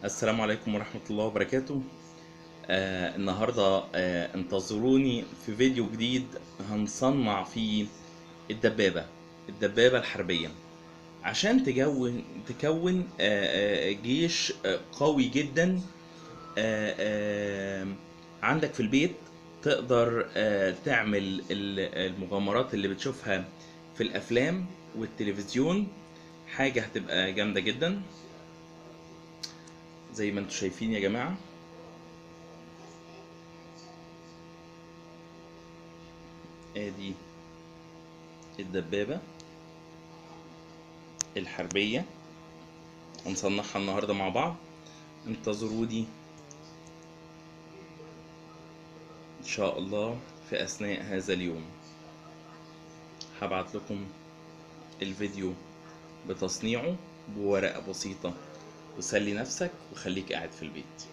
السلام عليكم ورحمة الله وبركاته. النهاردة انتظروني في فيديو جديد هنصنع فيه الدبابة الدبابة الحربية عشان تكون جيش قوي جدا. آه، آه، عندك في البيت تقدر تعمل المغامرات اللي بتشوفها في الأفلام والتلفزيون. حاجة هتبقى جامدة جدا زي ما انتم شايفين يا جماعة. ادي الدبابة الحربية هنصنعها النهاردة مع بعض. انتظروني ان شاء الله في اثناء هذا اليوم. هبعت لكم الفيديو بتصنيعه بورقة بسيطة، وسلي نفسك وخليك قاعد في البيت.